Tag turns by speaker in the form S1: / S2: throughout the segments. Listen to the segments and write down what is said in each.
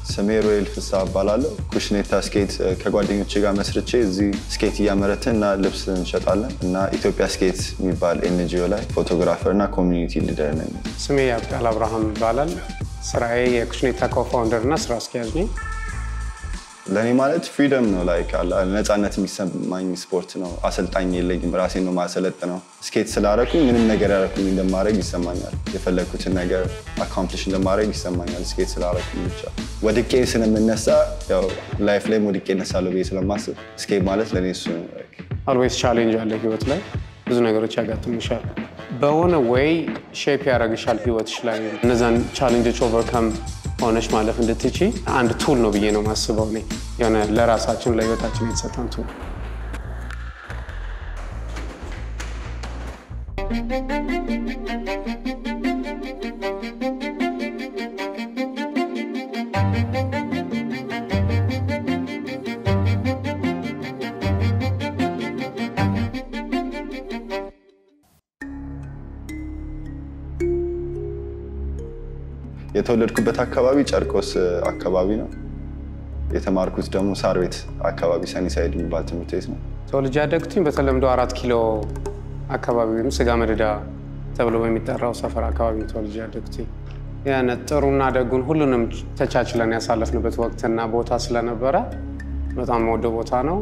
S1: ስሜ ሮኤል ፍስሐ እባላለሁ። ኩሽኔታ ስኬት ከጓደኞቼ ጋር መስርቼ እዚህ ስኬት እያመረትን እና ልብስ እንሸጣለን እና ኢትዮጵያ ስኬት የሚባል ኤንጂኦ ላይ ፎቶግራፈር እና ኮሚኒቲ ሊደር ነኝ።
S2: ስሜ ያብቃል አብርሃም ይባላል። ስራዬ የኩሽኔታ ኮፋውንደር እና ስራ አስኪያጅ ነኝ።
S1: ለኔ ማለት ፍሪደም ነው፣ ላይክ ነፃነት የሚሰማኝ ስፖርት ነው። አሰልጣኝ የለኝም፣ ራሴን ነው ማሰለጥነው። ስኬት ስላደረኩኝ ምንም ነገር ያደረኩኝ እንደማድረግ ይሰማኛል። የፈለኩትን ነገር አካምፕሊሽ እንደማድረግ ይሰማኛል ስኬት ስላደረኩኝ ብቻ። ወድቄ ስለምነሳ ያው ላይፍ ላይ ወድቄ እነሳለሁ ብዬ ስለማስብ ስኬት ማለት ለኔ እሱ ነው።
S2: አልዌይስ ቻሌንጅ አለ ህይወት ላይ፣ ብዙ ነገሮች ያጋጥሙሻል። በሆነ ወይ ሼፕ ያደርግሻል ህይወትሽ ላይ። እነዛን ቻሌንጆች ኦቨርካም ሆነሽ ማለፍ እንድትቺ አንድ ቱል ነው ብዬ ነው ማስበው እኔ። የሆነ ለራሳችን ለህይወታችን የተሰጠን ቱል።
S1: የተወለድኩበት አካባቢ ጨርቆስ አካባቢ ነው። የተማርኩት ደግሞ ሳር ቤት አካባቢ ሰኒሳይድ የሚባል ትምህርት ቤት ነው።
S2: ተወልጄ ያደግኩኝ በተለምዶ 4 ኪሎ አካባቢ ወይም ስጋ መደዳ ተብሎ በሚጠራው ሰፈር አካባቢ ተወልጄ ያደግኩኝ። ያነ ጥሩና ደጉን ሁሉንም ተቻችለን ያሳለፍንበት ወቅትና ቦታ ስለነበረ በጣም ወደ ቦታ ነው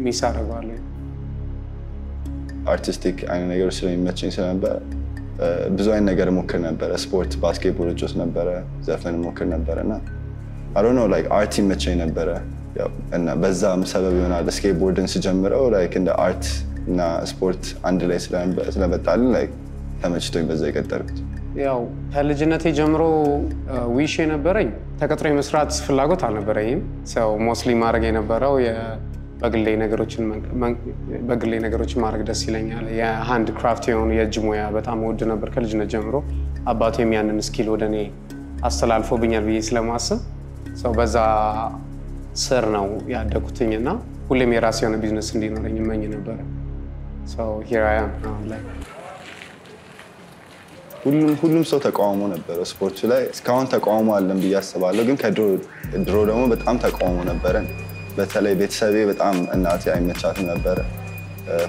S2: ሚስ አደርገዋለሁ።
S1: አርቲስቲክ አይነት ነገሮች ስለሚመቸኝ ስለነበረ ብዙ አይነት ነገር ሞክር ነበረ። ስፖርት፣ ባስኬትቦል እጮት ነበረ፣ ዘፈን ሞክር ነበረና I don't know like አርት ይመቸኝ ነበረ። እና በዛም ሰበብ ይሆናል ስኬትቦርድን ስጀምረው like እንደ አርት እና ስፖርት አንድ ላይ ስለመጣልን like ተመችቶኝ በዛ የቀጠልኩት።
S2: ያው ከልጅነቴ ጀምሮ ዊሽ የነበረኝ ተቀጥሮ የመስራት ፍላጎት አልነበረኝም። ሰው ሞስሊ ማድረግ የነበረው በግሌ ነገሮችን ማድረግ ደስ ይለኛል። የሃንድ ክራፍት የሆኑ የእጅ ሙያ በጣም ወድ ነበር ከልጅነት ጀምሮ። አባቴም ያንን ስኪል ወደ እኔ አስተላልፎብኛል ብዬ ስለማስብ ሰው በዛ ስር ነው ያደኩትኝና ሁሌም የራሴ የሆነ ቢዝነስ እንዲኖረኝ እመኝ ነበረ። ሰው ሂር አይ አም ናው ላይ
S1: ሁሉም ሰው ተቃውሞ ነበረ ስፖርቱ ላይ። እስካሁን ተቃውሞ አለን ብዬ አስባለሁ፣ ግን ከድሮ ደግሞ በጣም ተቃውሞ ነበረን። በተለይ ቤተሰቤ በጣም እናቴ አይመቻትም ነበረ።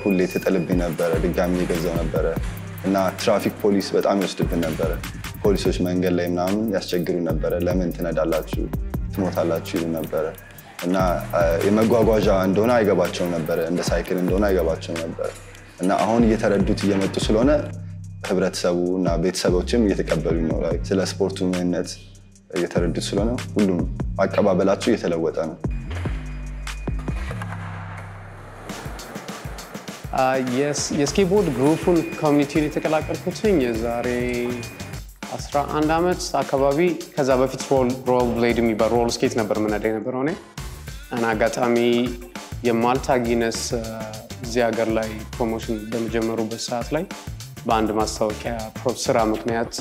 S1: ሁሌ ትጥልብኝ ነበረ፣ ድጋሚ ይገዛው ነበረ እና ትራፊክ ፖሊስ በጣም ይወስድብን ነበረ። ፖሊሶች መንገድ ላይ ምናምን ያስቸግሩ ነበረ። ለምን ትነዳላችሁ፣ ትሞታላችሁ ይሉ ነበረ እና የመጓጓዣ እንደሆነ አይገባቸው ነበረ፣ እንደ ሳይክል እንደሆነ አይገባቸው ነበረ እና አሁን እየተረዱት እየመጡ ስለሆነ ህብረተሰቡ እና ቤተሰቦችም እየተቀበሉኝ ነው። ስለ ስፖርቱ ምንነት እየተረዱት ስለሆነ ሁሉም አቀባበላቸው እየተለወጠ ነው።
S2: የስኬትቦርድ ግሩፑን ኮሚኒቲውን የተቀላቀልኩትኝ የዛሬ 11 ዓመት አካባቢ። ከዛ በፊት ሮል ብሌድ የሚባል ሮል ስኬት ነበር የምነዳ የነበረው እኔ እና አጋጣሚ የማልታ ጊነስ እዚህ ሀገር ላይ ፕሮሞሽን በመጀመሩበት ሰዓት ላይ በአንድ ማስታወቂያ ስራ ምክንያት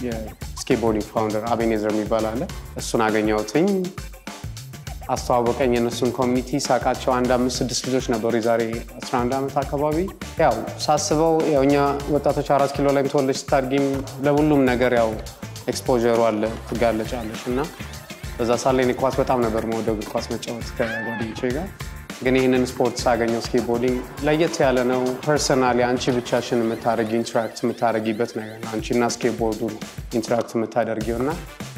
S2: የስኬትቦርዲንግ ፋውንደር አቤኔዘር የሚባል አለ። እሱን አገኘሁትኝ፣ አስተዋወቀኝ። የነሱን ኮሚኒቲ ሳቃቸው 1-5-6 ልጆች ነበሩ የዛሬ 11 ዓመት አካባቢ። ያው ሳስበው ያው እኛ ወጣቶች 4 ኪሎ ላይ ተወልደሽ ስታድጊም ለሁሉም ነገር ያው ኤክስፖዠሩ አለ፣ ትጋለጫለሽ እና በዛ ሳለ እኔ ኳስ በጣም ነበር የምወደው፣ እግር ኳስ መጫወት ከጓደኞቼ ጋር። ግን ይህንን ስፖርት ሳገኘው ስኬትቦርዲንግ ለየት ያለ ነው። ፐርሰናሊ አንቺ ብቻሽን ኢንተራክት የምታደርጊበት ነገር ነው። አንቺና ስኬትቦርዱ ኢንተራክት የምታደርጊው እና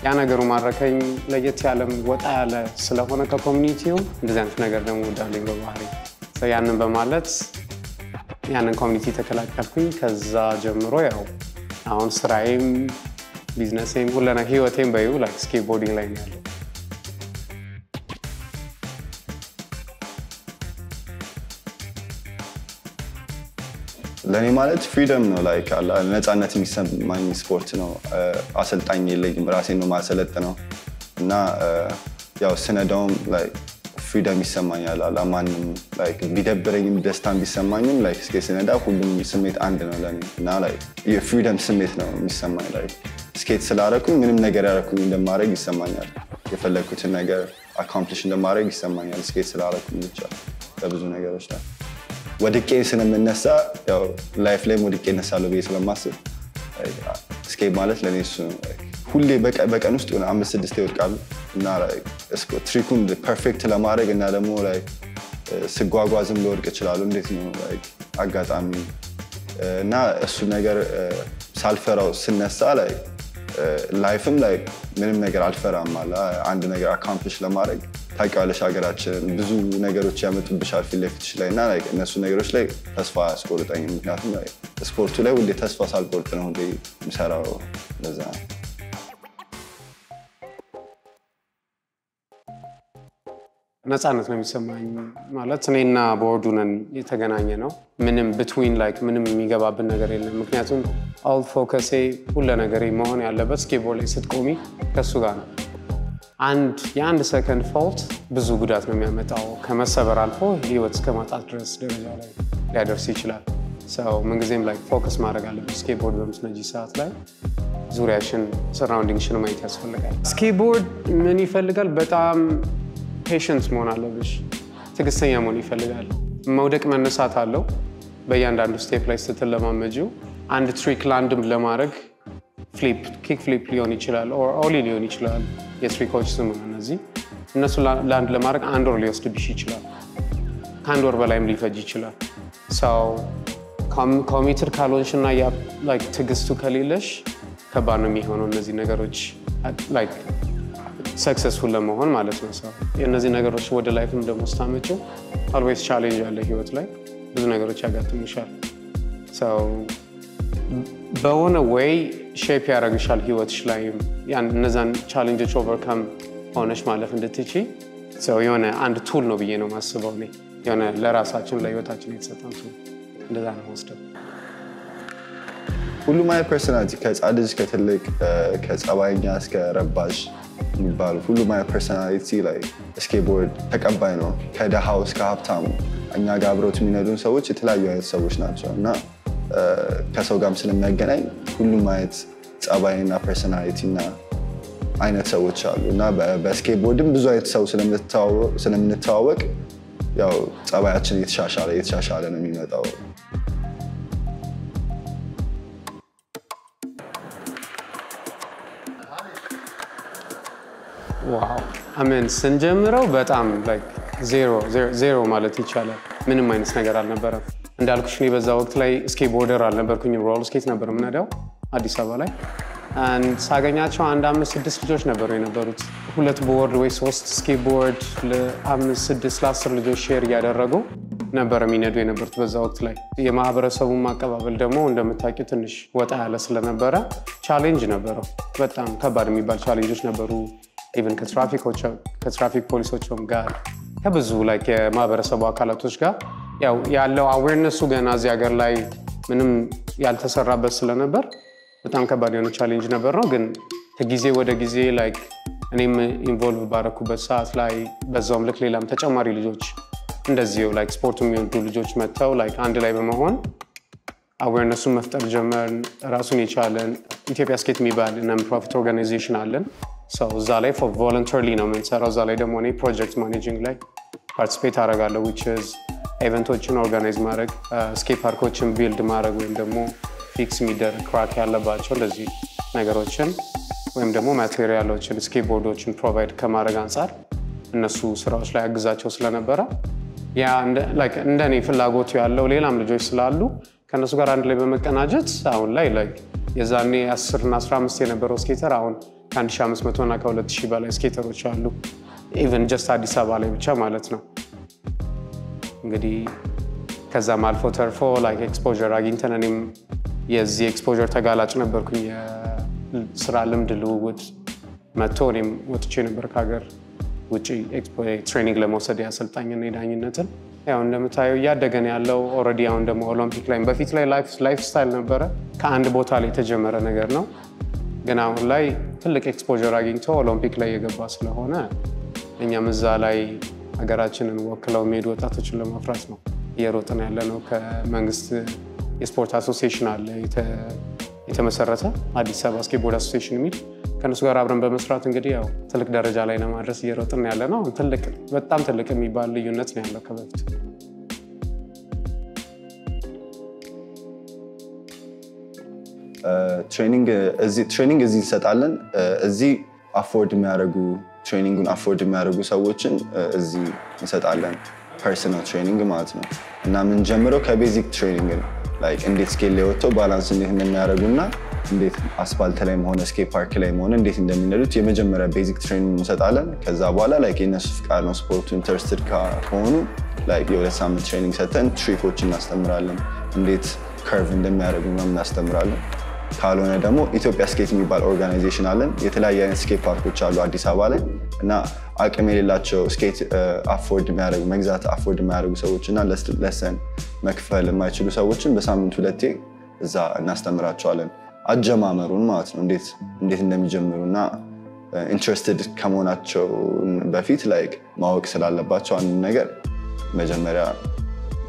S2: ያ ነገሩ ማረከኝ። ለየት ያለም ወጣ ያለ ስለሆነ ከኮሚኒቲው እንደዚህ አይነት ነገር ደግሞ ወዳለኝ በባህሪ ያንን በማለት ያንን ኮሚኒቲ ተቀላቀልኩኝ። ከዛ ጀምሮ ያው አሁን ስራዬም ቢዝነሴም ሁሉ ህይወቴም በይው ላይክ ስኬትቦርዲንግ ላይ ነው ያለው።
S1: ለኔ ማለት ፍሪደም ነው፣ ላይክ ነፃነት የሚሰማኝ ስፖርት ነው። አሰልጣኝ የለኝም፣ ራሴን ነው ማሰለጥነው እና ያው ስነዳውም ላይክ ፍሪደም ይሰማኛል። ማንም ላይክ ቢደብረኝም ደስታም ቢሰማኝም ላይክ ስኬት ስነዳ ሁሉም ስሜት አንድ ነው ለኔ እና ላይክ የፍሪደም ስሜት ነው የሚሰማኝ። ላይክ ስኬት ስላደረኩኝ ምንም ነገር ያደረኩኝ እንደማድረግ ይሰማኛል። የፈለኩትን ነገር አካምፕሊሽ እንደማድረግ ይሰማኛል ስኬት ስላደረኩኝ ብቻ በብዙ ነገሮች ላይ። ወድቄ ስለምነሳ ያው ላይፍ ላይ ወድቄ እነሳለሁ ብዬ ስለማስብ ስኬት ማለት ለኔ እሱ ነው። ሁሌ በቀን ውስጥ የሆነ 5-6 ይወድቃሉ እና ትሪኩን ፐርፌክት ለማድረግ እና ደግሞ ስጓጓዝም ሊወድቅ ይችላሉ እንዴት ነው አጋጣሚ እና እሱ ነገር ሳልፈራው ስነሳ ላይፍም ምንም ነገር አልፈራም አለ አንድ ነገር አካምፕሊሽ ለማድረግ ታውቂዋለሽ ሀገራችን ብዙ ነገሮች ያመጡብሻል ፊት ለፊትሽ ላይ እና እነሱ ነገሮች ላይ ተስፋ አያስቆርጠኝም ምክንያቱም ስፖርቱ ላይ ሁሌ ተስፋ ሳልቆርጥ ነው ሁሌ የምሰራው ለዛ ነው
S2: ነፃነት ነው የሚሰማኝ ማለት እኔና ቦርዱ ነን የተገናኘ ነው ምንም between ምንም የሚገባብን ነገር የለም ምክንያቱም all focus ሁሉ ነገር መሆን ያለበት ስኬትቦርድ ላይ ስትቆሚ ከሱ ጋር ነው የአንድ ሰከንድ ፎልት ብዙ ጉዳት ነው የሚያመጣው ከመሰበር አልፎ ህይወት እስከማጣት ድረስ ደረጃ ላይ ሊያደርስ ይችላል ሰው ምንጊዜም ፎከስ ማድረግ አለበት ስኬትቦርድ በምትነጂ ሰዓት ላይ ዙሪያሽን ሰራውንዲንግሽን ማየት ያስፈልጋል ስኬትቦርድ ምን ይፈልጋል በጣም ፔሸንስ መሆን አለብሽ ትዕግስተኛ መሆን ይፈልጋል መውደቅ መነሳት አለው በእያንዳንዱ ስቴፕ ላይ ስትለማመጂው አንድ ትሪክ ላንድም ለማድረግ ፍሊፕ ኪክ ፍሊፕ ሊሆን ይችላል ኦር ኦሊ ሊሆን ይችላል የትሪኮች ስም ነው እነዚህ እነሱ ላንድ ለማድረግ አንድ ወር ሊወስድብሽ ይችላል ከአንድ ወር በላይም ሊፈጅ ይችላል ሰው ኮሚትድ ካልሆንሽና ትዕግስቱ ከሌለሽ ከባድ ነው የሚሆነው እነዚህ ነገሮች successful ለመሆን ማለት ነው ሰው የነዚህ ነገሮች ወደ ላይፍም ደግሞ ስታመጪው always challenge አለ ህይወት ላይ ብዙ ነገሮች ያጋጥሙሻል ሰው በሆነ way shape ያደርግሻል ህይወትሽ ላይ እነዛን challenges overcome ሆነሽ ማለፍ እንድትችይ ሰው የሆነ አንድ ቱል ነው ብዬ ነው ማስበው እኔ የሆነ ለራሳችን ለህይወታችን የተሰጠን ቱል እንደዛ ነው ወስደው
S1: ሁሉም አይነት ፐርሰናሊቲ ከህፃን ልጅ ከትልቅ ከጸባይኛ እስከ ረባሽ የሚባሉ ሁሉም አይነት ፐርሰናሊቲ ስኬትቦርድ ተቀባይ ነው ከደሃው እስከ ሀብታሙ እኛ ጋር አብረውት የሚነዱን ሰዎች የተለያዩ አይነት ሰዎች ናቸው እና ከሰው ጋርም ስለሚያገናኝ ሁሉም አይነት ጸባይና ፐርሰናሊቲ እና አይነት ሰዎች አሉ እና በስኬትቦርድም ብዙ አይነት ሰው ስለምንተዋወቅ ያው ጸባያችን የተሻሻለ ነው የሚመጣው
S2: ዋው አሜን ስንጀምረው በጣም ዜሮ ማለት ይቻላል ምንም አይነት ነገር አልነበረም እንዳልኩሽ ነው በዛ ወቅት ላይ ስኬትቦርደር አልነበርኩኝ ሮል ስኬት ነበር የምነዳው አዲስ አበባ ላይ ሳገኛቸው 5-6 ልጆች ነበሩ የነበሩት ሁለት ቦርድ ወይ 3 ስኬትቦርድ ለ5-6 ለ10 ልጆች ሼር እያደረጉ ነበር የሚነዱ የነበሩት በዛ ወቅት ላይ የማህበረሰቡ ማቀባበል ደግሞ እንደምታውቂው ትንሽ ወጣ ያለ ስለነበረ ቻሌንጅ ነበረው በጣም ከባድ የሚባል ቻሌንጆች ነበሩ even ከትራፊክ ፖሊሶችም ጋር ከብዙ የማህበረሰቡ አካላቶች ጋር ያለው አዌርነሱ ገና እዚህ ሀገር ላይ ምንም ያልተሰራበት ስለነበር በጣም ከባድ የሆነ ቻሌንጅ ነበር ነው ግን ከጊዜ ወደ ጊዜ እኔም ኢንቮልቭ ባረኩበት ሰዓት ላይ በዛውም ልክ ሌላም ተጨማሪ ልጆች እንደዚሁ ስፖርቱ የሚወዱ ልጆች መጥተው አንድ ላይ በመሆን አዌርነሱን መፍጠር ጀመርን ራሱን የቻለን ኢትዮጵያ ስኬት የሚባል ነን ፕሮፊት ኦርጋናይዜሽን አለን ሰው እዛ ላይ voluntarily ነው የምንሰራው እዛ ላይ ደግሞ እኔ ፕሮጀክት ማኔጂንግ ላይ ፓርቲሲፔት አደርጋለሁ which is ኢቨንቶችን ኦርጋናይዝ ማድረግ ስኬት ፓርኮችን ቢልድ ማድረግ ወይም ደግሞ ፊክስ የሚደረግ ክራክ ያለባቸው እንደዚህ ነገሮችን ወይም ደግሞ ማቴሪያሎችን ስኬትቦርዶችን ፕሮቫይድ ከማድረግ አንጻር እነሱ ስራዎች ላይ አግዛቸው ስለነበረ ያ እንደኔ ፍላጎቱ ያለው ሌላም ልጆች ስላሉ ከነሱ ጋር አንድ ላይ በመቀናጀት አሁን ላይ የዛኔ 10 እና 15 የነበረው ስኬተር አሁን ከ1500 እና ከ2000 በላይ ስኬተሮች አሉ ኢቨን ጀስት አዲስ አበባ ላይ ብቻ ማለት ነው እንግዲህ ከዛም አልፎ ተርፎ ኤክስፖዠር አግኝተን እኔም የዚህ ኤክስፖዠር ተጋላጭ ነበርኩኝ የስራ ልምድ ልውውጥ መጥቶ እኔም ወጥቼ ነበር ከሀገር ውጭ ትሬኒንግ ለመውሰድ ያሰልጣኝና የዳኝነትን ያው እንደምታየው እያደገን ያለው ኦልሬዲ አሁን ደግሞ ኦሎምፒክ ላይ በፊት ላይ ላይፍ ስታይል ነበረ ከአንድ ቦታ ላይ የተጀመረ ነገር ነው ግን አሁን ላይ ትልቅ ኤክስፖዠር አግኝቶ ኦሎምፒክ ላይ የገባ ስለሆነ እኛም እዛ ላይ ሀገራችንን ወክለው የሚሄዱ ወጣቶችን ለማፍራት ነው እየሮጥን ያለ ነው ከመንግስት የስፖርት አሶሲዬሽን አለ የተመሰረተ አዲስ አበባ ስኬትቦርድ አሶሲዬሽን የሚል ከነሱ ጋር አብረን በመስራት እንግዲህ ያው ትልቅ ደረጃ ላይ ለማድረስ እየሮጥን ያለ ነው በጣም ትልቅ የሚባል ልዩነት ነው ያለው ከበፊት
S1: ትሬኒንግ እዚህ እንሰጣለን እዚህ አፎርድ የሚያደርጉ ትሬኒንጉን አፎርድ የሚያደርጉ ሰዎችን እዚህ እንሰጣለን ፐርሰናል ትሬኒንግ ማለት ነው እና ምን ጀምረው ከቤዚክ ትሬኒንግ ነው ላይክ እንዴት ስኬል ላይ ወጥተው ባላንስ እንዴት እንደሚያደርጉና እንዴት አስፋልት ላይ ሆነ ስኬት ፓርክ ላይ ሆነ እንዴት እንደሚነዱት የመጀመሪያ ቤዚክ ትሬኒንግ እንሰጣለን ከዛ በኋላ ላይክ የነሱ ፍቃድ ነው ስፖርቱ ኢንተረስትድ ከሆኑ ላይክ የሁለት ሳምንት ትሬኒንግ ሰጥተን ትሪኮችን እናስተምራለን እንዴት ከርቭ እንደሚያደርጉ ነው እናስተምራለን ካልሆነ ደግሞ ኢትዮጵያ ስኬት የሚባል ኦርጋናይዜሽን አለን የተለያየ አይነት ስኬት ፓርኮች አሉ አዲስ አበባ ላይ እና አቅም የሌላቸው ስኬት አፎርድ የሚያደርጉ መግዛት አፎርድ የሚያደርጉ ሰዎችና ለሰን መክፈል የማይችሉ ሰዎችን በሳምንት ሁለቴ እዛ እናስተምራቸዋለን አጀማመሩን ማለት ነው እንዴት እንደሚጀምሩና ኢንትረስትድ ከመሆናቸው በፊት ላይክ ማወቅ ስላለባቸው አንድ ነገር መጀመሪያ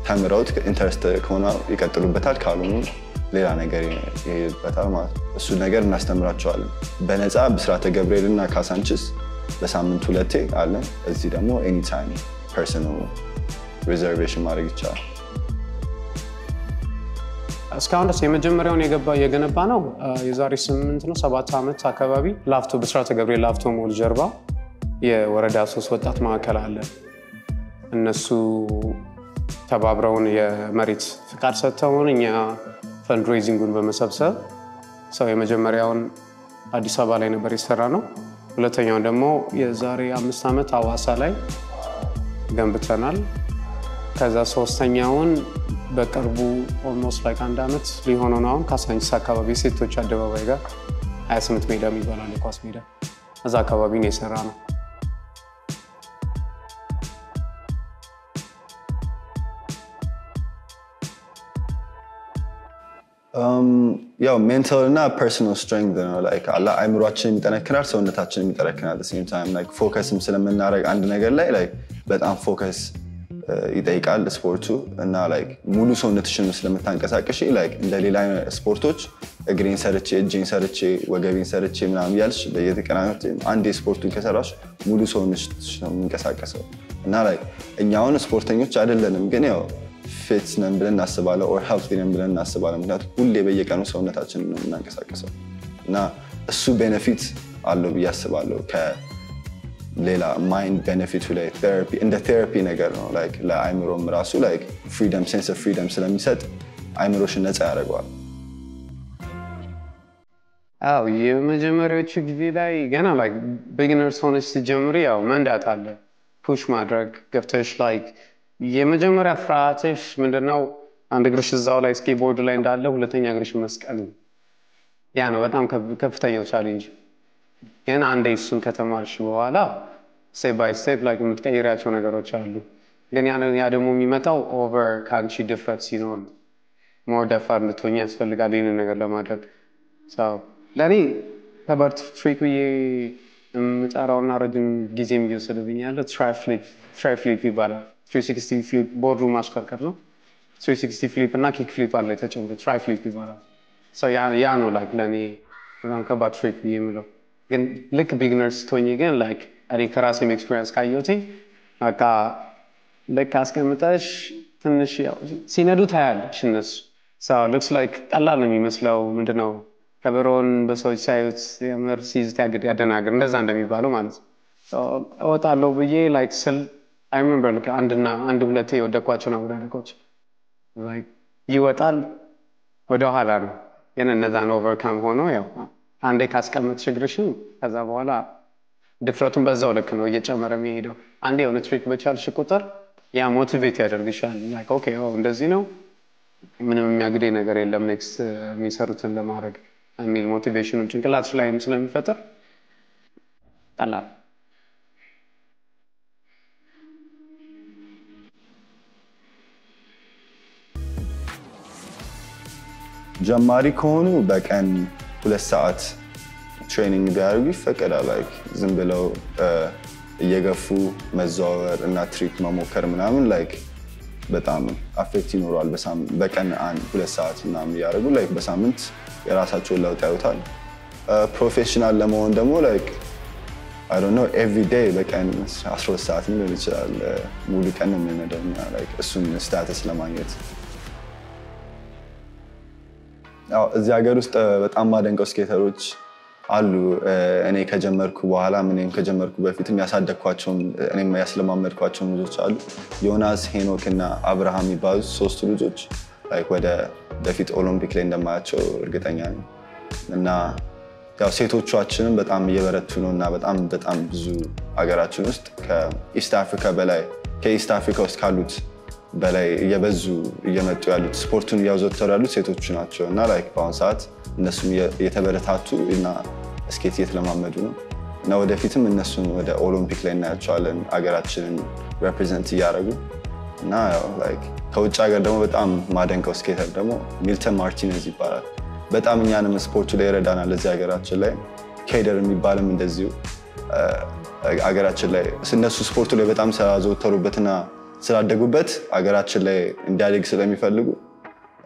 S1: ተምረውት ኢንትረስት ከሆነ ይቀጥሉበታል ካልሆኑ ሌላ ነገር ይሄድበታል ማለት ነው እሱ ነገር እናስተምራቸዋለን በነፃ ብስራተ ገብርኤልና ካሳንቺስ በሳምንት ሁለቴ አለን እዚህ ደግሞ ኤኒ ታይም ፐርሰናል ሪዘርቬሽን ማድረግ ይቻላል
S2: እስካሁን ድረስ የመጀመሪያውን የገነባ ነው የዛሬ 8 ነው 7 ዓመት አካባቢ ላፍቶ ብስራተ ገብርኤል ላፍቶ ሞል ጀርባ የወረዳ 3 ወጣት ማዕከል አለ እነሱ ተባብረውን የመሬት ፍቃድ ሰጥተውን እኛ ፈንድሬዚንጉን በመሰብሰብ ሰው የመጀመሪያውን አዲስ አበባ ላይ ነበር የሰራ ነው ሁለተኛው ደግሞ የዛሬ 5 ዓመት ሐዋሳ ላይ ገንብተናል ከዛ ሶስተኛውን በቅርቡ ኦልሞስት ላይክ 1 ዓመት ሊሆነው ነው ካሳንቺስ አካባቢ ሴቶች አደባባይ ጋር 28 ሜዳ የሚባል ኳስ ሜዳ እዛ አካባቢ ነው የሰራ ነው
S1: ያው ሜንታል እና ፐርሰናል ስትሬንግዝ ነው ላይክ አይምሮአችንን ይጠነክራል ሰውነታችንን ይጠነክራል at the same time like ፎከስም ስለምናደርግ አንድ ነገር ላይ like በጣም ፎከስ ይጠይቃል ስፖርቱ እና ላይክ ሙሉ ሰውነትሽን ስለምታንቀሳቀሽ ላይክ እንደ ሌላ ስፖርቶች እግሬን ሰርቼ እጄን ሰርቼ ወገቤን ሰርቼ ምናምን ያልሽ በየተቀናነት አንድ ስፖርቱን ከሰራሽ ሙሉ ሰውነትሽ ነው የሚንቀሳቀሰው እና ላይክ እኛውን ስፖርተኞች አይደለንም ግን ያው ፊት ነን ብለን እናስባለን or healthy ነን ብለን እናስባለን ምክንያቱም ሁሌ በየቀኑ ሰውነታችንን ነው የምናንቀሳቀሰው እና እሱ ቤኔፊት አለው ብዬ አስባለሁ ሌላ ማይንድ ቤኔፊት ላይ ቴራፒ እንደ ቴራፒ ነገር ነው ላይክ ለአይምሮም ራሱ ላይክ ፍሪደም ሴንስ ኦፍ ፍሪደም ስለሚሰጥ አይምሮሽን ነፃ ያደርገዋል
S2: አው የመጀመሪያዎቹ ጊዜ ላይ ገና ላይክ ቢጊነርስ ሆነሽ ስትጀምሪ ያው መንዳት አለ ፑሽ ማድረግ ገፍተሽ ላይክ የመጀመሪያ ፍራትሽ ምንድነው አንድ እግርሽ እዛው ላይ ስኬትቦርድ ላይ እንዳለ ሁለተኛ እግርሽ መስቀል ያ ነው በጣም ከፍተኛው ቻሌንጅ ግን አንዴ እሱን ከተማርሽ በኋላ ስቴፕ ባይ ስቴፕ ላይክ የምትቀይራቸው ነገሮች አሉ ግን ያ ደግሞ የሚመጣው ኦቨር ካንቺ ድፍረት ሲኖር ሞር ደፋር እንድትሆኚ ያስፈልጋል ይህንን ነገር ለማድረግ ለእኔ ከበርት ፍሪክ ብዬ የምጠራውና ረጅም ጊዜ የሚወስድብኝ ያለ ትራይ ፍሊፕ ይባላል 360 ፍሊፕ ቦርዱ ማሽከርከር ነው 360 ፍሊፕ እና ኪክ ፍሊፕ አለ የተጨመረ ትራይ ፍሊፕ ይባላል ያ ነው ላይክ ለእኔ በጣም ከባድ ትሪክ ብዬ የምለው ግን ልክ ቢግነርስ ስትሆኚ ግን ላይክ እኔ ከራሴም ኤክስፒሪየንስ ካየሁት በቃ ልክ አስቀምጠሽ ትንሽ ሲነዱ ታያለሽ እነሱ ሉክስ ላይክ ቀላል ነው የሚመስለው ምንድነው ከበሮን በሰዎች ሳይሆት የምር ሲይዙት ያደናግር እንደዛ እንደሚባለው ማለት ነው እወጣለሁ ብዬ ላይክ ስል I remember like አንድ ሁለቴ የወደኳቸው ነው ወደቆች like ይወጣል ወደ ኋላ ነው ግን እነዛን ኦቨርካም ሆኖ ያው አንዴ ካስቀመጥሽ እግርሽን ከዛ በኋላ ድፍረቱን በዛው ልክ ነው እየጨመረ የሚሄደው አንዴ የሆነ ትሪክ በቻልሽ ቁጥር ያ ሞቲቬት ያደርግሻል like okay እንደዚህ ነው ምንም የሚያግደኝ ነገር የለም ኔክስት የሚሰሩትን ለማድረግ የሚል ሞቲቬሽኑን ጭንቅላትሽ ላይ ስለሚፈጠር ቀላል
S1: ጀማሪ ከሆኑ በቀን 2 ሰዓት ትሬኒንግ ቢያደርጉ ይፈቀዳል ላይክ ዝም ብለው እየገፉ መዘዋወር እና ትሪክ መሞከር ምናምን ላይክ በጣም አፌክት ይኖራል በቀን 2 ሰዓት ምናምን ያደርጉ ላይክ በሳምንት የራሳቸውን ለውጥ ያዩታል ፕሮፌሽናል ለመሆን ደግሞ ላይክ I don't know every day በቀን 12 ሰዓት ሊሆን ይችላል ሙሉ ቀን የምንነዳው ላይክ እሱን ስታተስ ለማግኘት ያው እዚህ ሀገር ውስጥ በጣም ማደንቀው ስኬተሮች አሉ። እኔ ከጀመርኩ በኋላ እኔም ከጀመርኩ በፊትም ያሳደግኳቸው እኔም ያስለማመድኳቸው ልጆች አሉ። ዮናስ፣ ሄኖክ እና አብርሃም የሚባሉ 3 ልጆች ወደ በፊት ኦሎምፒክ ላይ እንደማያቸው እርግጠኛ ነኝ። እና ያው ሴቶቻችንም በጣም እየበረቱ ነው እና በጣም ብዙ ሀገራችን ውስጥ ከኢስት አፍሪካ በላይ ከኢስት አፍሪካ ውስጥ ካሉት በላይ እየበዙ እየመጡ ያሉት ስፖርቱን እያዘወተሩ ያሉት ሴቶቹ ናቸው እና በአሁኑ ሰዓት እነሱም እየተበረታቱ እና ስኬት እየተለማመዱ ነው እና ወደፊትም እነሱን ወደ ኦሎምፒክ ላይ እናያቸዋለን ሀገራችንን ሪፕሬዘንት እያደረጉ እና ከውጭ ሀገር ደግሞ በጣም ማደንቀው ስኬተር ደግሞ ሚልተን ማርቲኔዝ ይባላል። በጣም እኛንም ስፖርቱ ላይ ይረዳናል እዚህ ሀገራችን ላይ። ኬደር የሚባልም እንደዚሁ ሀገራችን ላይ እነሱ ስፖርቱ ላይ በጣም ስላዘወተሩበትና ስላደጉበት ሀገራችን ላይ እንዲያድግ ስለሚፈልጉ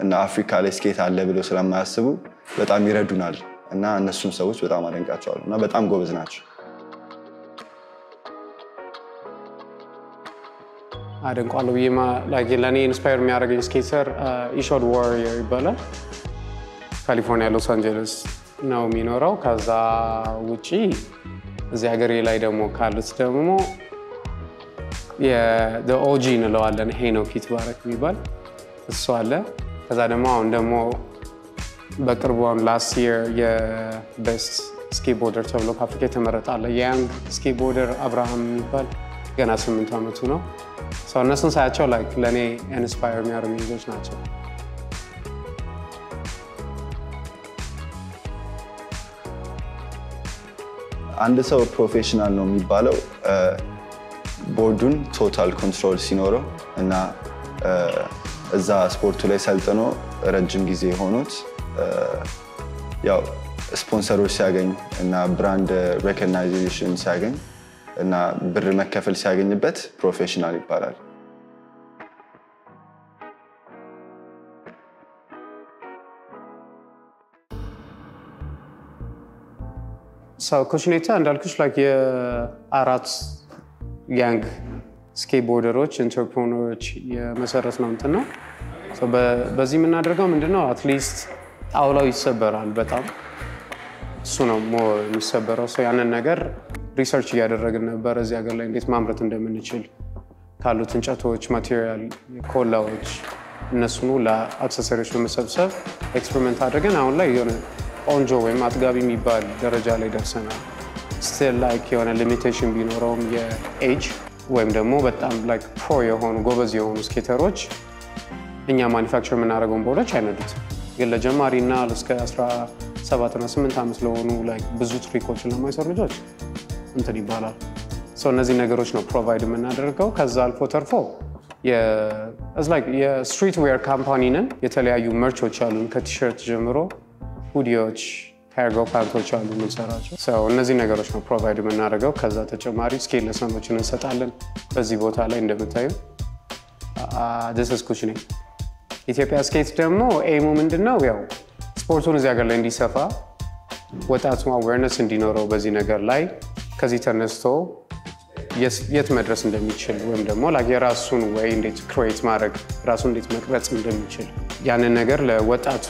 S1: እና አፍሪካ ላይ ስኬት አለ ብለው ስለማያስቡ በጣም ይረዱናል እና እነሱም ሰዎች በጣም አደንቃቸዋለሁ እና በጣም ጎበዝ ናቸው።
S2: አደንቃለሁ ብዬማ ለእኔ ኢንስፓየር የሚያደርገኝ ስኬተር ኢሾድ ዋሪየር ይባላል። ካሊፎርኒያ ሎስ አንጀለስ ነው የሚኖረው። ከዛ ውጪ እዚህ ሀገሬ ላይ ደግሞ ካሉት ደግሞ ኦጂ እንለዋለን ሄኖክ ይትባረክ የሚባል እሱ አለ። ከዛ ደግሞ አሁን ደግሞ በቅርቡ ላስት ይር የቤስት ስኬትቦርደር ተብሎ ከአፍሪካ የተመረጠ አለ። የያንግ ስኬትቦርደር አብርሃም የሚባል ገና 8 ዓመቱ ነው። እነሱን ሳያቸው ለእኔ ኢንስፓየር የሚያደርጉ ልጆች ናቸው።
S1: አንድ ሰው ፕሮፌሽናል ነው የሚባለው ቦርዱን ቶታል ኮንትሮል ሲኖረው እና እዛ ስፖርቱ ላይ ሰልጥኖ ረጅም ጊዜ ሆኖት ያው ስፖንሰሮች ሲያገኝ እና ብራንድ ሬኮግናይዜሽን ሲያገኝ እና ብር መከፈል ሲያገኝበት ፕሮፌሽናል ይባላል።
S2: ኩሽኔታ እንዳልኩሽ የአራት ያንግ ስኬትቦርደሮች ኢንተርፕረነሮች የመሰረት ነው እንትን ነው። በዚህ የምናደርገው ምንድነው አትሊስት ጣውላው ይሰበራል በጣም እሱ ነው የሚሰበረው። ያንን ነገር ሪሰርች እያደረግን ነበር እዚህ ሀገር ላይ እንዴት ማምረት እንደምንችል ካሉት እንጨቶች፣ ማቴሪያል፣ ኮላዎች እነሱን ለአክሰሰሪዎች በመሰብሰብ ኤክስፐሪመንት አድርገን አሁን ላይ የሆነ ቆንጆ ወይም አጥጋቢ የሚባል ደረጃ ላይ ደርሰናል። ስቲል የሆነ ሊሚቴሽን ቢኖረውም የኤጅ ወይም ደግሞ በጣም ፕሮ የሆኑ ጎበዝ የሆኑ ስኬተሮች እኛ ማኒፋክቸር የምናደርገውን ቦርዶች አይነዱት። ግን ለጀማሪና እስከ 17 እና 8 ዓመት ለሆኑ ብዙ ትሪኮችን ለማይሰሩ ልጆች እንትን ይባላል። እነዚህ ነገሮች ነው ፕሮቫይድ የምናደርገው። ከዛ አልፎ ተርፎ የስትሪት ዌር ካምፓኒ ነን። የተለያዩ መርቾች አሉን ከቲሸርት ጀምሮ ሁዲዎች፣ ካርጎ ፓንቶች አሉ የምንሰራቸው። እነዚህ ነገሮች ነው ፕሮቫይድ የምናደርገው። ከዛ ተጨማሪ ስኬት ለሰኖችን እንሰጣለን። በዚህ ቦታ ላይ እንደምታዩ ዲስ ኩሽኔት ኢትዮጵያ ስኬት ደግሞ ኤሙ ምንድነው ያው ስፖርቱን እዚህ ሀገር ላይ እንዲሰፋ ወጣቱ አዌርነስ እንዲኖረው በዚህ ነገር ላይ ከዚህ ተነስቶ የት መድረስ እንደሚችል ወይም ደግሞ የራሱን ወይ እንዴት ክሬት ማድረግ ራሱን እንዴት መቅረጽ እንደሚችል ያንን ነገር ለወጣቱ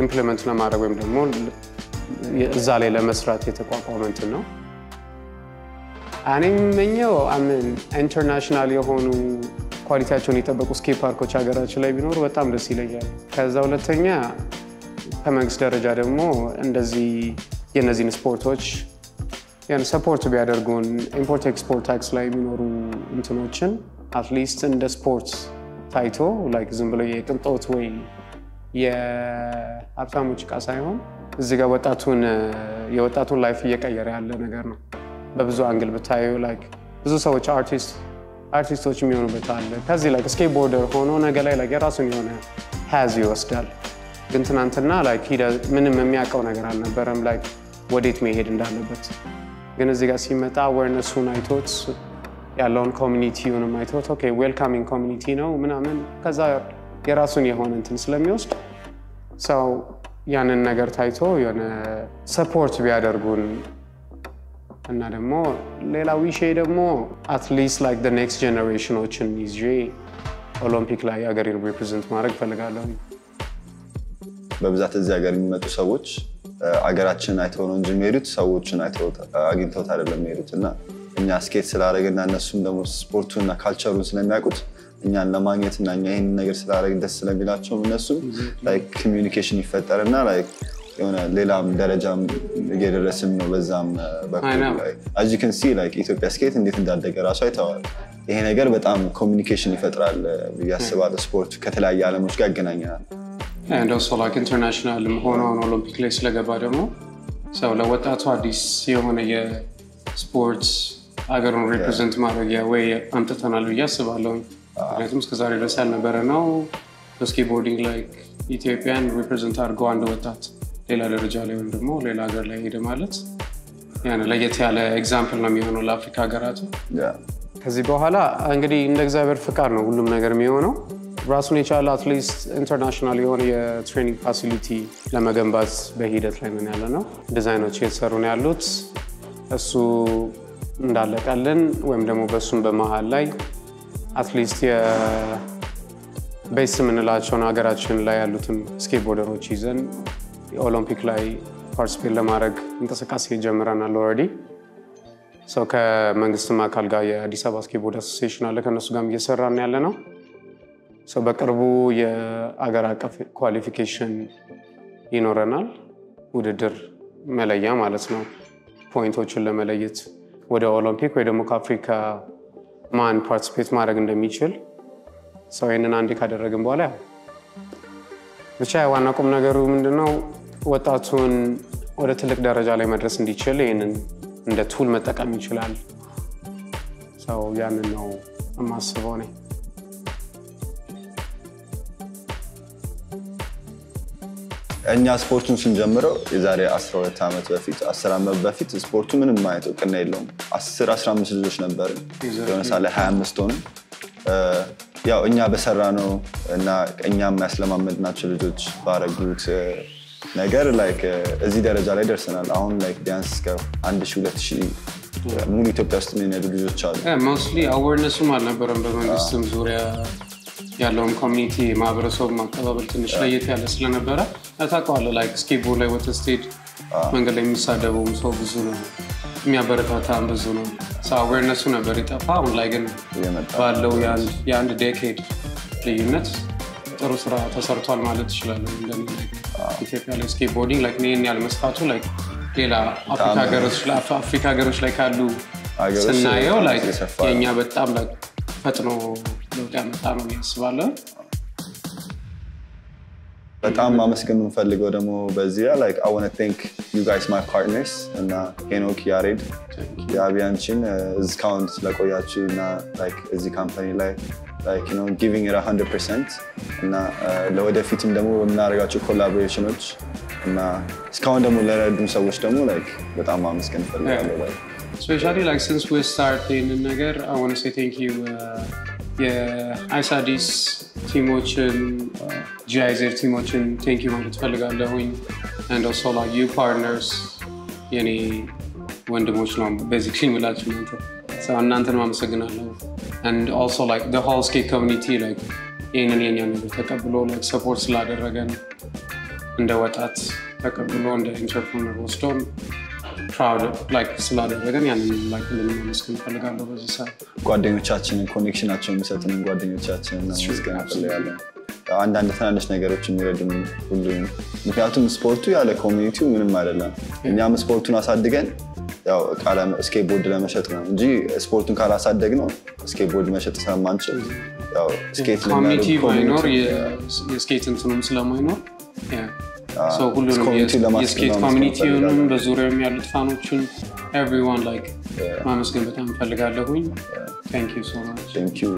S2: ኢምፕሊመንት ለማድረግ ወይም ደግሞ እዛ ላይ ለመስራት የተቋቋመ እንትን ነው። እኔ የምመኘው ኢንተርናሽናል የሆኑ ኳሊቲያቸውን የጠበቁ ስኬት ፓርኮች ሀገራችን ላይ ቢኖሩ በጣም ደስ ይለኛል። ከዛ ሁለተኛ ከመንግስት ደረጃ ደግሞ እንደዚህ የነዚህን ስፖርቶች ሰፖርት ቢያደርጉን ኢምፖርት ኤክስፖርት ታክስ ላይ የሚኖሩ እንትኖችን አትሊስት እንደ ስፖርት ታይቶ ዝም ብሎ የቅንጦት ወይ የሀብታሞች ዕቃ ሳይሆን እዚህ ጋር የወጣቱን ላይፍ እየቀየረ ያለ ነገር ነው። በብዙ አንግል ብታዩ ብዙ ሰዎች አርቲስቶች የሚሆኑበት አለ። ከዚህ ስኬትቦርደር ሆኖ ነገ ላይ የራሱን የሆነ ሀዝ ይወስዳል። ግን ትናንትና ምንም የሚያውቀው ነገር አልነበረም ወዴት መሄድ እንዳለበት። ግን እዚህ ጋር ሲመጣ አዌርነሱን አይቶት ያለውን ኮሚኒቲውንም አይቶት ኦኬ ዌልካሚንግ ኮሚኒቲ ነው ምናምን ከዛ የራሱን የሆነ እንትን ስለሚወስድ ሰው ያንን ነገር ታይቶ የሆነ ሰፖርት ቢያደርጉን እና ደግሞ ሌላው ዊሼ ደግሞ አትሊስት the next generationዎችን ይዤ ኦሎምፒክ ላይ ሀገሬን ሪፕሬዘንት ማድረግ እፈልጋለሁ።
S1: በብዛት እዚህ ሀገር የሚመጡ ሰዎች አገራችንን አይተው ነው እንጂ የሚሄዱት ሰዎችን አግኝተውት አይደለም የሚሄዱት እና እኛ ስኬት ስላደረግና እነሱም ደግሞ ስፖርቱንና ካልቸሩን ስለሚያውቁት እኛን ለማግኘትና እኛ ይህንን ነገር ስላደረግን ደስ ስለሚላቸው እነሱም ኮሚኒኬሽን ይፈጠርና የሆነ ሌላም ደረጃም እየደረስን ነው በዛም በኩል as you can see ኢትዮጵያ ስኬት እንዴት እንዳደገ ራሱ አይተዋል። ይሄ ነገር በጣም ኮሚኒኬሽን ይፈጥራል ያስባል ስፖርት ከተለያየ ዓለሞች ጋር ያገናኛል።
S2: and also international ሆኖ ኦሎምፒክ ላይ ስለገባ ደግሞ ሰው ለወጣቱ አዲስ የሆነ የስፖርት አገሩን ሪፕሬዘንት ማድረጊያ ወይ አምጥተናል ብዬ አስባለሁ። ምክንያቱም እስከዛሬ ድረስ ያልነበረ ነው በስኬትቦርዲንግ ኢትዮጵያን ሪፕሬዘንት አድርጎ አንድ ወጣት ሌላ ደረጃ ላይ ወይም ደግሞ ሌላ ሀገር ላይ ሄደ ማለት ያኔ ለየት ያለ ኤግዛምፕል ነው የሚሆነው ለአፍሪካ ሀገራት። ከዚህ በኋላ እንግዲህ እንደ እግዚአብሔር ፍቃድ ነው ሁሉም ነገር የሚሆነው። ራሱን የቻለ አትሊስት ኢንተርናሽናል የሆነ የትሬኒንግ ፋሲሊቲ ለመገንባት በሂደት ላይ ነን ያለነው። ዲዛይኖች እየተሰሩ ነው ያሉት። እሱ እንዳለቀልን ወይም ደግሞ በሱም በመሃል ላይ አትሊስት የቤስ የምንላቸውን ሀገራችን ላይ ያሉትን ስኬትቦርደሮች ይዘን ኦሎምፒክ ላይ ፓርቲሲፔት ለማድረግ እንቅስቃሴ ጀምረናል ኦልሬዲ። ሰው ከመንግስትም አካል ጋር የአዲስ አበባ ስኬትቦርድ አሶሲዬሽን አለ ከነሱ ጋርም እየሰራን ያለነው። ሰው በቅርቡ የአገር አቀፍ ኳሊፊኬሽን ይኖረናል ውድድር መለያ ማለት ነው ፖይንቶችን ለመለየት ወደ ኦሎምፒክ ወይ ደግሞ ከአፍሪካ ማን ፓርቲሲፔት ማድረግ እንደሚችል ሰው ይሄንን አንዴ ካደረግን በኋላ ብቻ ዋና ቁም ነገሩ ምንድነው ወጣቱን ወደ ትልቅ ደረጃ ላይ መድረስ እንዲችል ይሄንን እንደ ቱል መጠቀም ይችላል። ሰው ያንን ነው የማስበው ነኝ።
S1: እኛ ስፖርቱን ስንጀምረው የዛሬ 12 ዓመት በፊት 10 ዓመት በፊት ስፖርቱ ምንም ማለት እውቅና የለውም። 10-15 ልጆች ነበር የሆነ ሳለ 25 ሆነ። ያው እኛ በሰራነው እና እኛም ያስለማመድናቸው ልጆች ባረጉት ነገር እዚህ ደረጃ ላይ ደርሰናል። አሁን ቢያንስ እስከ 1000-2000 ሙሉ ኢትዮጵያ ውስጥ የሚነዱ ልጆች አሉ።
S2: ሞስትሊ አዌርነሱም አልነበረም በመንግስትም ዙሪያ ያለውን ኮሚኒቲ ማህበረሰቡ ማቀባበል ትንሽ ለየት ያለ ስለነበረ ታውቀዋለህ ስኬትቦርድ ላይ ወጥተህ ስትሄድ መንገድ ላይ የሚሳደበውም ሰው ብዙ ነው የሚያበረታታም ብዙ ነው። አዌርነሱ ነበር የጠፋ። አሁን ላይ ግን ባለው የአንድ ዴኬድ ልዩነት ጥሩ ስራ ተሰርቷል ማለት እችላለሁ። ኢትዮጵያ ላይ ስኬትቦርዲንግ ይህን ያህል መስፋቱ ሌላ አፍሪካ ሀገሮች ላይ ካሉ ስናየው የእኛ በጣም ፈጥኖ ለውጥ ያመጣ ነው ያስባለሁ።
S1: በጣም ማመስገን የምፈልገው ደግሞ በዚህ I want to thank you guys my partners እና ሄኖክ ያሬድ ያቢያንቺን እስካሁን ስለቆያችሁ እና እዚህ ካምፓኒ ላይ giving it 100% እና ለወደፊትም ደግሞ በምናደርጋቸው ኮላቦሬሽኖች እና እስካሁን ደግሞ ለረዱን ሰዎች ደግሞ በጣም ማመስገን እፈልጋለሁ።
S2: Especially since we started in Nagar, I want to say thank you. የአይሳዲስ ቲሞችን ጂአይዜር ቲሞችን thank you ማለት ፈልጋለሁኝ and also you partners የኔ ወንድሞች ነው basically የምላችሁ እናንተን ማመሰግናለሁ and also the whole skate community ይህንን የኛ ነገር ተቀብሎ support ስላደረገን እንደ ወጣት ተቀብሎ እንደ ኢንተርፕረነር ወስዶን proud ስላደረገን ያንን ለማመስገን ፈልጋለሁ። በዚህ ሰዓት
S1: ጓደኞቻችንን ኮኔክሽናቸውን የሚሰጡንን ጓደኞቻችንን ማመስገን እፈልጋለሁ። አንዳንድ ትናንሽ ነገሮች የሚረዱን ሁሉም ምክንያቱም ስፖርቱ ያለ ኮሚኒቲው ምንም አይደለም። እኛም ስፖርቱን አሳድገን ያው ስኬትቦርድ ለመሸጥ ነው እንጂ ስፖርቱን ካላሳደግነው ስኬትቦርድ መሸጥ ስለማንችል ያው ስኬት
S2: ኮሚኒቲ ባይኖር የስኬት እንትኑም ስለማይኖር so ሁሉንም የስኬት ኮሚኒቲውንም በዙሪያው ያሉት ፋኖችን everyone ማመስገን በጣም ፈልጋለሁኝ። thank you so much.
S1: Thank you.